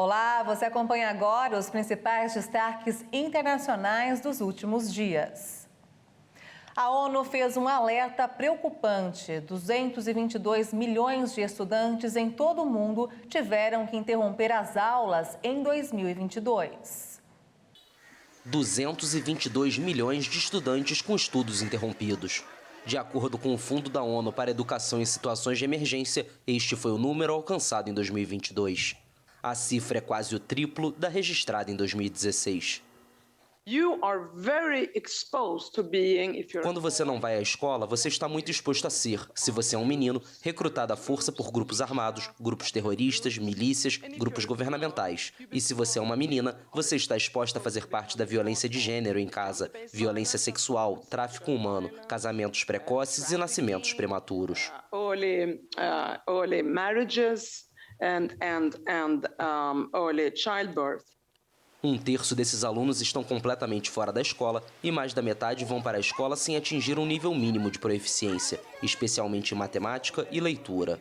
Olá, você acompanha agora os principais destaques internacionais dos últimos dias. A ONU fez um alerta preocupante. 222 milhões de estudantes em todo o mundo tiveram que interromper as aulas em 2022. 222 milhões de estudantes com estudos interrompidos. De acordo com o Fundo da ONU para a Educação em Situações de Emergência, este foi o número alcançado em 2022. A cifra é quase o triplo da registrada em 2016. Quando você não vai à escola, você está muito exposto a ser, se você é um menino, recrutado à força por grupos armados, grupos terroristas, milícias, grupos governamentais. E se você é uma menina, você está exposta a fazer parte da violência de gênero em casa, violência sexual, tráfico humano, casamentos precoces e nascimentos prematuros. Early marriages and early childbirth. Um terço desses alunos estão completamente fora da escola e mais da metade vão para a escola sem atingir um nível mínimo de proeficiência, especialmente em matemática e leitura.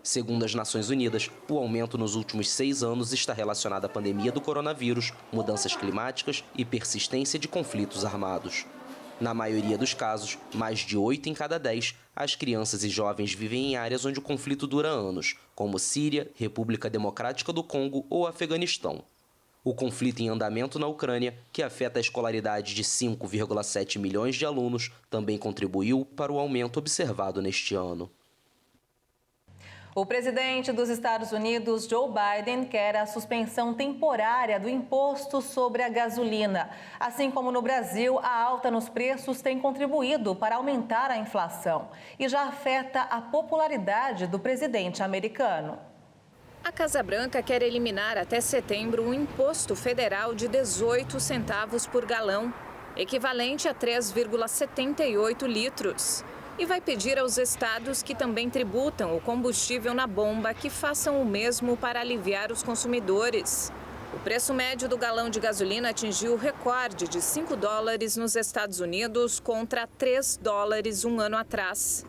Segundo as Nações Unidas, o aumento nos últimos 6 anos está relacionado à pandemia do coronavírus, mudanças climáticas e persistência de conflitos armados. Na maioria dos casos, mais de 8 em cada 10, as crianças e jovens vivem em áreas onde o conflito dura anos, como Síria, República Democrática do Congo ou Afeganistão. O conflito em andamento na Ucrânia, que afeta a escolaridade de 5,7 milhões de alunos, também contribuiu para o aumento observado neste ano. O presidente dos Estados Unidos, Joe Biden, quer a suspensão temporária do imposto sobre a gasolina. Assim como no Brasil, a alta nos preços tem contribuído para aumentar a inflação e já afeta a popularidade do presidente americano. A Casa Branca quer eliminar até setembro um imposto federal de 18 centavos por galão, equivalente a 3,78 litros. E vai pedir aos estados que também tributam o combustível na bomba que façam o mesmo para aliviar os consumidores. O preço médio do galão de gasolina atingiu o recorde de $5 nos Estados Unidos contra $3 um ano atrás.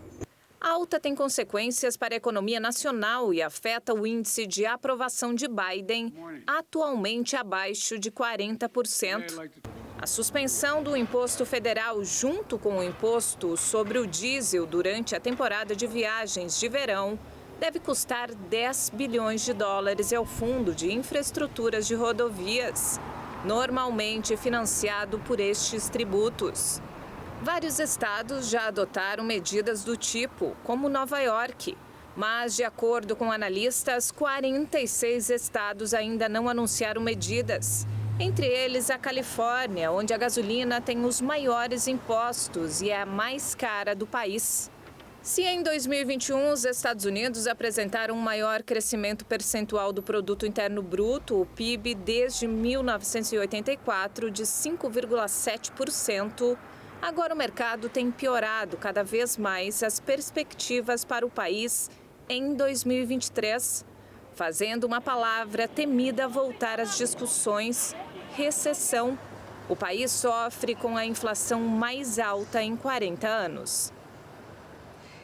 A alta tem consequências para a economia nacional e afeta o índice de aprovação de Biden, atualmente abaixo de 40%. A suspensão do imposto federal junto com o imposto sobre o diesel durante a temporada de viagens de verão deve custar $10 bilhões ao Fundo de Infraestruturas de Rodovias, normalmente financiado por estes tributos. Vários estados já adotaram medidas do tipo, como Nova York, mas, de acordo com analistas, 46 estados ainda não anunciaram medidas. Entre eles, a Califórnia, onde a gasolina tem os maiores impostos e é a mais cara do país. Se em 2021 os Estados Unidos apresentaram um maior crescimento percentual do Produto Interno Bruto, o PIB, desde 1984, de 5,7%, agora o mercado tem piorado cada vez mais as perspectivas para o país em 2023, fazendo uma palavra temida voltar às discussões: recessão. O país sofre com a inflação mais alta em 40 anos.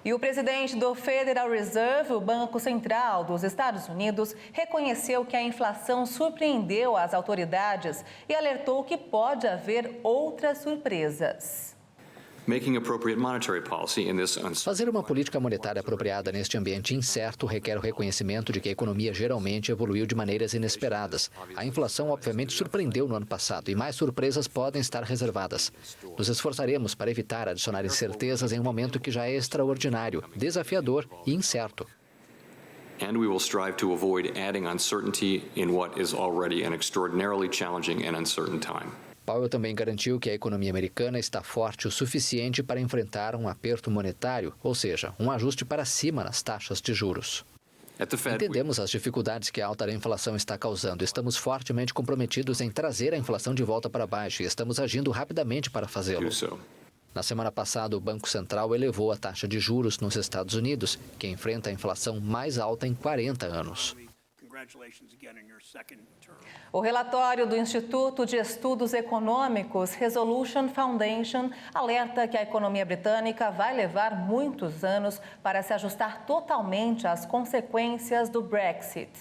E o presidente do Federal Reserve, o Banco Central dos Estados Unidos, reconheceu que a inflação surpreendeu as autoridades e alertou que pode haver outras surpresas. Fazer uma política monetária apropriada neste ambiente incerto requer o reconhecimento de que a economia geralmente evoluiu de maneiras inesperadas. A inflação obviamente surpreendeu no ano passado e mais surpresas podem estar reservadas. Nos esforçaremos para evitar adicionar incertezas em um momento que já é extraordinário, desafiador e incerto. And we will strive to avoid adding uncertainty in what is already an extraordinarily challenging and uncertain time. Powell também garantiu que a economia americana está forte o suficiente para enfrentar um aperto monetário, ou seja, um ajuste para cima nas taxas de juros. Entendemos as dificuldades que a alta inflação está causando. Estamos fortemente comprometidos em trazer a inflação de volta para baixo e estamos agindo rapidamente para fazê-lo. Na semana passada, o Banco Central elevou a taxa de juros nos Estados Unidos, que enfrenta a inflação mais alta em 40 anos. O relatório do Instituto de Estudos Econômicos Resolution Foundation alerta que a economia britânica vai levar muitos anos para se ajustar totalmente às consequências do Brexit.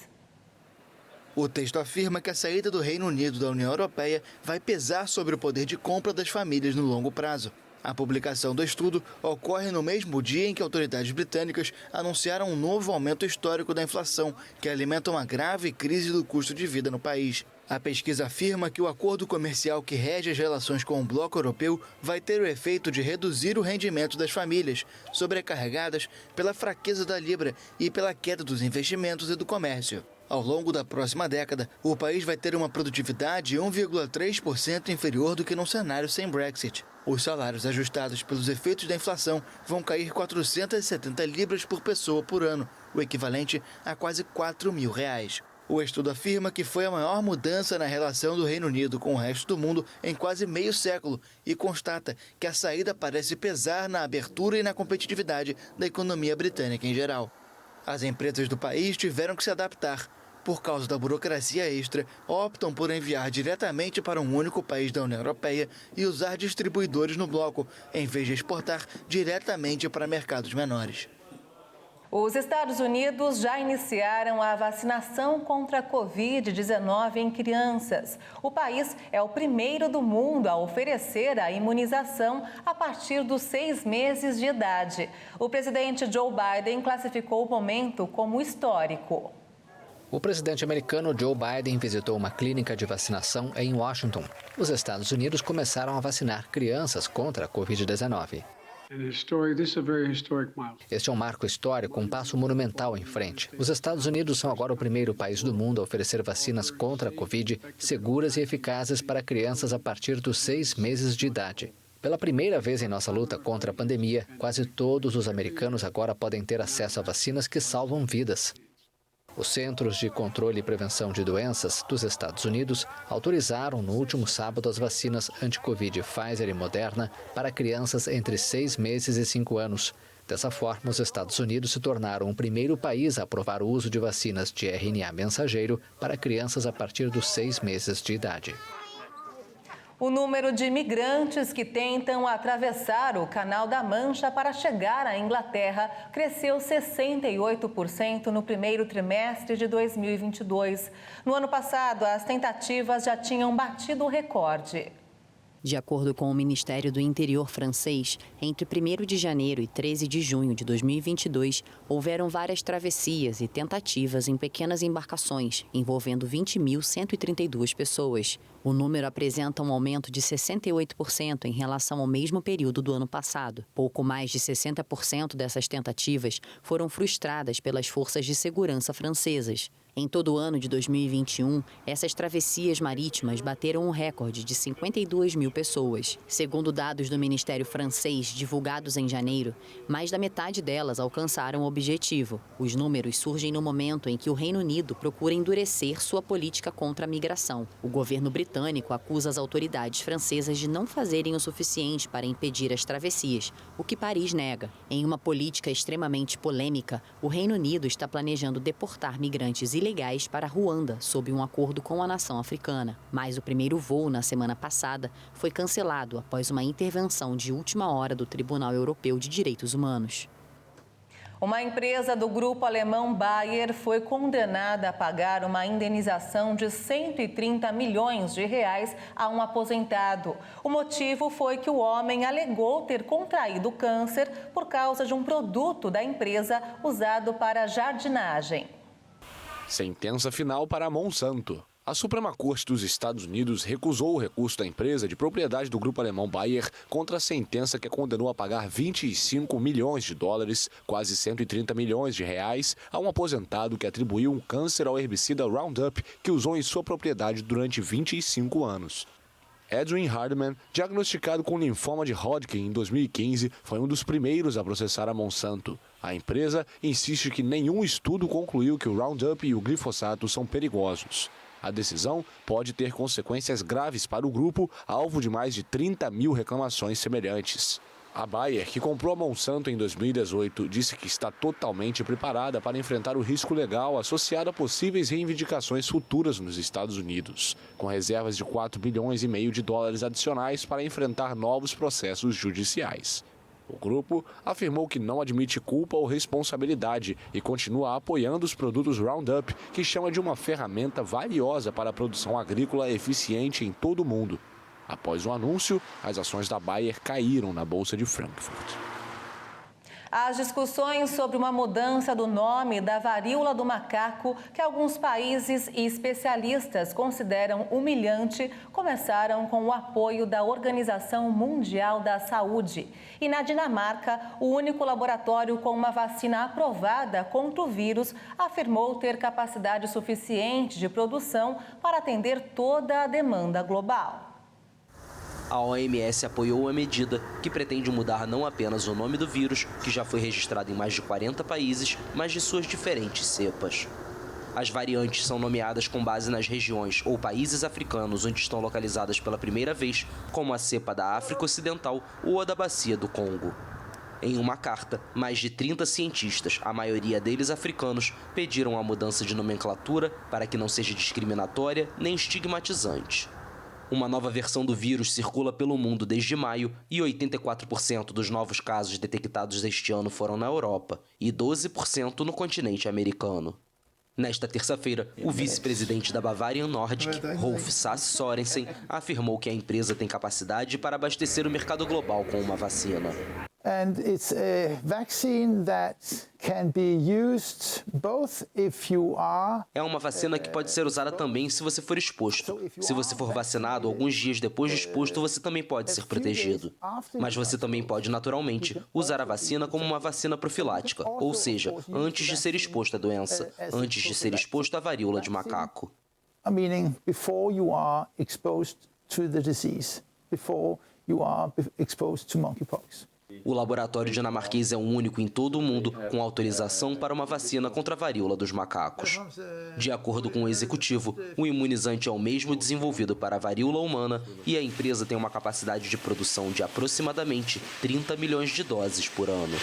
O texto afirma que a saída do Reino Unido da União Europeia vai pesar sobre o poder de compra das famílias no longo prazo. A publicação do estudo ocorre no mesmo dia em que autoridades britânicas anunciaram um novo aumento histórico da inflação, que alimenta uma grave crise do custo de vida no país. A pesquisa afirma que o acordo comercial que rege as relações com o bloco europeu vai ter o efeito de reduzir o rendimento das famílias, sobrecarregadas pela fraqueza da libra e pela queda dos investimentos e do comércio. Ao longo da próxima década, o país vai ter uma produtividade 1,3% inferior do que num cenário sem Brexit. Os salários ajustados pelos efeitos da inflação vão cair 470 libras por pessoa por ano, o equivalente a quase R$4.000. O estudo afirma que foi a maior mudança na relação do Reino Unido com o resto do mundo em quase meio século e constata que a saída parece pesar na abertura e na competitividade da economia britânica em geral. As empresas do país tiveram que se adaptar. Por causa da burocracia extra, optam por enviar diretamente para um único país da União Europeia e usar distribuidores no bloco, em vez de exportar diretamente para mercados menores. Os Estados Unidos já iniciaram a vacinação contra a Covid-19 em crianças. O país é o primeiro do mundo a oferecer a imunização a partir dos 6 meses de idade. O presidente Joe Biden classificou o momento como histórico. O presidente americano Joe Biden visitou uma clínica de vacinação em Washington. Os Estados Unidos começaram a vacinar crianças contra a Covid-19. Este é um marco histórico, um passo monumental em frente. Os Estados Unidos são agora o primeiro país do mundo a oferecer vacinas contra a Covid seguras e eficazes para crianças a partir dos 6 meses de idade. Pela primeira vez em nossa luta contra a pandemia, quase todos os americanos agora podem ter acesso a vacinas que salvam vidas. Os Centros de Controle e Prevenção de Doenças dos Estados Unidos autorizaram no último sábado as vacinas anti-Covid Pfizer e Moderna para crianças entre 6 meses e 5 anos. Dessa forma, os Estados Unidos se tornaram o primeiro país a aprovar o uso de vacinas de RNA mensageiro para crianças a partir dos 6 meses de idade. O número de imigrantes que tentam atravessar o Canal da Mancha para chegar à Inglaterra cresceu 68% no primeiro trimestre de 2022. No ano passado, as tentativas já tinham batido o recorde. De acordo com o Ministério do Interior francês, entre 1º de janeiro e 13 de junho de 2022, houveram várias travessias e tentativas em pequenas embarcações, envolvendo 20.132 pessoas. O número apresenta um aumento de 68% em relação ao mesmo período do ano passado. Pouco mais de 60% dessas tentativas foram frustradas pelas forças de segurança francesas. Em todo o ano de 2021, essas travessias marítimas bateram um recorde de 52 mil pessoas. Segundo dados do Ministério francês divulgados em janeiro, mais da metade delas alcançaram o objetivo. Os números surgem no momento em que o Reino Unido procura endurecer sua política contra a migração. O governo britânico acusa as autoridades francesas de não fazerem o suficiente para impedir as travessias, o que Paris nega. Em uma política extremamente polêmica, o Reino Unido está planejando deportar migrantes ilegais para Ruanda, sob um acordo com a nação africana. Mas o primeiro voo, na semana passada, foi cancelado após uma intervenção de última hora do Tribunal Europeu de Direitos Humanos. Uma empresa do grupo alemão Bayer foi condenada a pagar uma indenização de 130 milhões de reais a um aposentado. O motivo foi que o homem alegou ter contraído câncer por causa de um produto da empresa usado para jardinagem. Sentença final para a Monsanto. A Suprema Corte dos Estados Unidos recusou o recurso da empresa de propriedade do grupo alemão Bayer contra a sentença que a condenou a pagar 25 milhões de dólares, quase 130 milhões de reais, a um aposentado que atribuiu um câncer ao herbicida Roundup que usou em sua propriedade durante 25 anos. Edwin Hardman, diagnosticado com linfoma de Hodgkin em 2015, foi um dos primeiros a processar a Monsanto. A empresa insiste que nenhum estudo concluiu que o Roundup e o glifosato são perigosos. A decisão pode ter consequências graves para o grupo, alvo de mais de 30 mil reclamações semelhantes. A Bayer, que comprou a Monsanto em 2018, disse que está totalmente preparada para enfrentar o risco legal associado a possíveis reivindicações futuras nos Estados Unidos, com reservas de 4,5 bilhões de dólares adicionais para enfrentar novos processos judiciais. O grupo afirmou que não admite culpa ou responsabilidade e continua apoiando os produtos Roundup, que chama de uma ferramenta valiosa para a produção agrícola eficiente em todo o mundo. Após o anúncio, as ações da Bayer caíram na Bolsa de Frankfurt. As discussões sobre uma mudança do nome da varíola do macaco, que alguns países e especialistas consideram humilhante, começaram com o apoio da Organização Mundial da Saúde. E na Dinamarca, o único laboratório com uma vacina aprovada contra o vírus afirmou ter capacidade suficiente de produção para atender toda a demanda global. A OMS apoiou a medida, que pretende mudar não apenas o nome do vírus, que já foi registrado em mais de 40 países, mas de suas diferentes cepas. As variantes são nomeadas com base nas regiões ou países africanos onde estão localizadas pela primeira vez, como a cepa da África Ocidental ou a da Bacia do Congo. Em uma carta, mais de 30 cientistas, a maioria deles africanos, pediram a mudança de nomenclatura para que não seja discriminatória nem estigmatizante. Uma nova versão do vírus circula pelo mundo desde maio e 84% dos novos casos detectados este ano foram na Europa e 12% no continente americano. Nesta terça-feira, o vice-presidente da Bavarian Nordic, Rolf Sass Sørensen, afirmou que a empresa tem capacidade para abastecer o mercado global com uma vacina. And it's a vaccine that can be used both if you are... É uma vacina que pode ser usada também se você for exposto. Se você for vacinado, alguns dias depois de exposto, você também pode ser protegido. Mas você também pode, naturalmente, usar a vacina como uma vacina profilática, ou seja, antes de ser exposto à doença, antes de ser exposto à varíola de macaco. Meaning before you are exposed to the disease, before you are exposed to monkeypox. O laboratório dinamarquês é o único em todo o mundo com autorização para uma vacina contra a varíola dos macacos. De acordo com o executivo, o imunizante é o mesmo desenvolvido para a varíola humana e a empresa tem uma capacidade de produção de aproximadamente 30 milhões de doses por ano.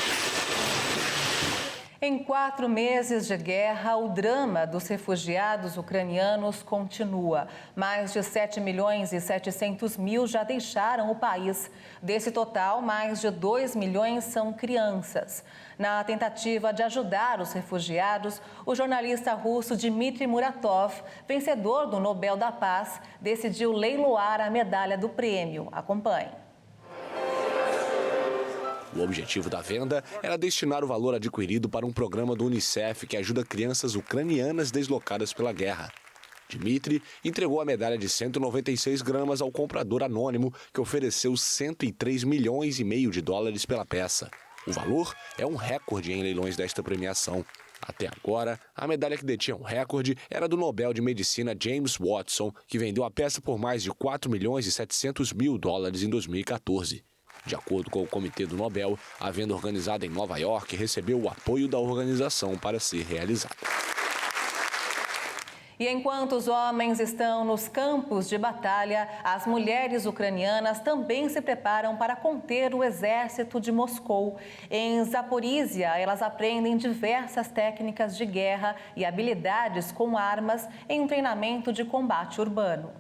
Em 4 meses de guerra, o drama dos refugiados ucranianos continua. Mais de 7 milhões e 700 mil já deixaram o país. Desse total, mais de 2 milhões são crianças. Na tentativa de ajudar os refugiados, o jornalista russo Dmitry Muratov, vencedor do Nobel da Paz, decidiu leiloar a medalha do prêmio. Acompanhe. O objetivo da venda era destinar o valor adquirido para um programa do Unicef que ajuda crianças ucranianas deslocadas pela guerra. Dmitry entregou a medalha de 196 gramas ao comprador anônimo, que ofereceu 103 milhões e meio de dólares pela peça. O valor é um recorde em leilões desta premiação. Até agora, a medalha que detinha o recorde era do Nobel de Medicina James Watson, que vendeu a peça por mais de 4 milhões e 700 mil dólares em 2014. De acordo com o Comitê do Nobel, a venda organizada em Nova York recebeu o apoio da organização para ser realizada. E enquanto os homens estão nos campos de batalha, as mulheres ucranianas também se preparam para conter o exército de Moscou. Em Zaporísia, elas aprendem diversas técnicas de guerra e habilidades com armas em um treinamento de combate urbano.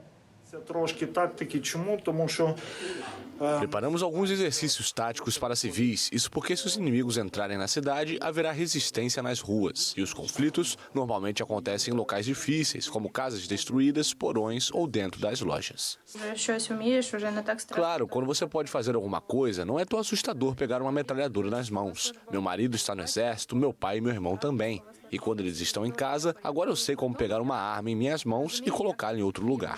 Preparamos alguns exercícios táticos para civis, isso porque se os inimigos entrarem na cidade, haverá resistência nas ruas. E os conflitos normalmente acontecem em locais difíceis, como casas destruídas, porões ou dentro das lojas. Claro, quando você pode fazer alguma coisa, não é tão assustador pegar uma metralhadora nas mãos. Meu marido está no exército, meu pai e meu irmão também. E quando eles estão em casa, agora eu sei como pegar uma arma em minhas mãos e colocá-la em outro lugar.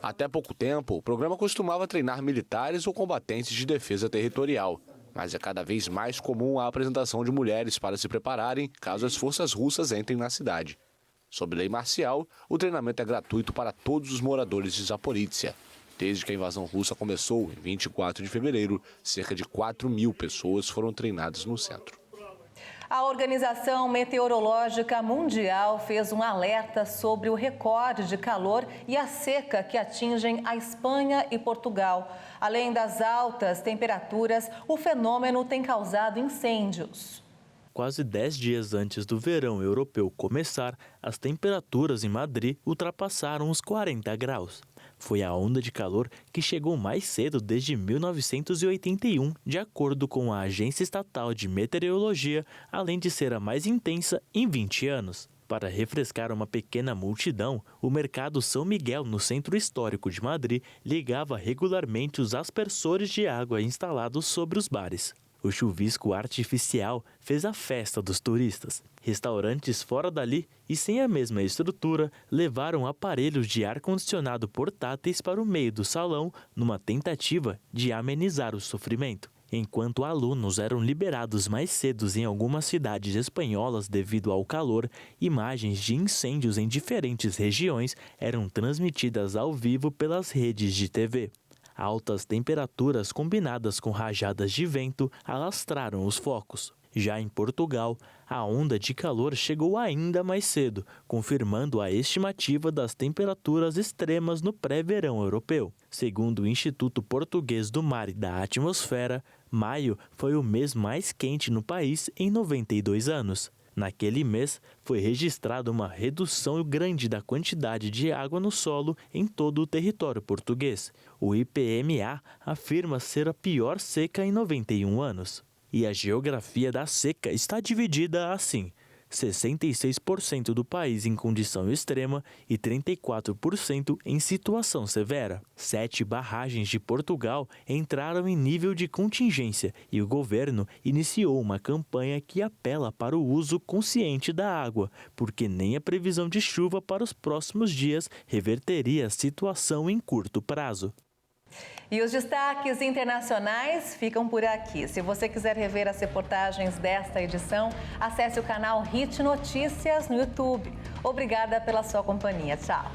Até pouco tempo, o programa costumava treinar militares ou combatentes de defesa territorial. Mas é cada vez mais comum a apresentação de mulheres para se prepararem caso as forças russas entrem na cidade. Sob lei marcial, o treinamento é gratuito para todos os moradores de Zaporízhia. Desde que a invasão russa começou, em 24 de fevereiro, cerca de 4 mil pessoas foram treinadas no centro. A Organização Meteorológica Mundial fez um alerta sobre o recorde de calor e a seca que atingem a Espanha e Portugal. Além das altas temperaturas, o fenômeno tem causado incêndios. Quase 10 dias antes do verão europeu começar, as temperaturas em Madrid ultrapassaram os 40 graus. Foi a onda de calor que chegou mais cedo desde 1981, de acordo com a Agência Estatal de Meteorologia, além de ser a mais intensa em 20 anos. Para refrescar uma pequena multidão, o Mercado São Miguel, no centro histórico de Madrid, ligava regularmente os aspersores de água instalados sobre os bares. O chuvisco artificial fez a festa dos turistas. Restaurantes fora dali e sem a mesma estrutura levaram aparelhos de ar-condicionado portáteis para o meio do salão numa tentativa de amenizar o sofrimento. Enquanto alunos eram liberados mais cedo em algumas cidades espanholas devido ao calor, imagens de incêndios em diferentes regiões eram transmitidas ao vivo pelas redes de TV. Altas temperaturas combinadas com rajadas de vento alastraram os focos. Já em Portugal, a onda de calor chegou ainda mais cedo, confirmando a estimativa das temperaturas extremas no pré-verão europeu. Segundo o Instituto Português do Mar e da Atmosfera, maio foi o mês mais quente no país em 92 anos. Naquele mês, foi registrada uma redução grande da quantidade de água no solo em todo o território português. O IPMA afirma ser a pior seca em 91 anos. E a geografia da seca está dividida assim: 66% do país em condição extrema e 34% em situação severa. 7 barragens de Portugal entraram em nível de contingência e o governo iniciou uma campanha que apela para o uso consciente da água, porque nem a previsão de chuva para os próximos dias reverteria a situação em curto prazo. E os destaques internacionais ficam por aqui. Se você quiser rever as reportagens desta edição, acesse o canal HIT Notícias no YouTube. Obrigada pela sua companhia. Tchau.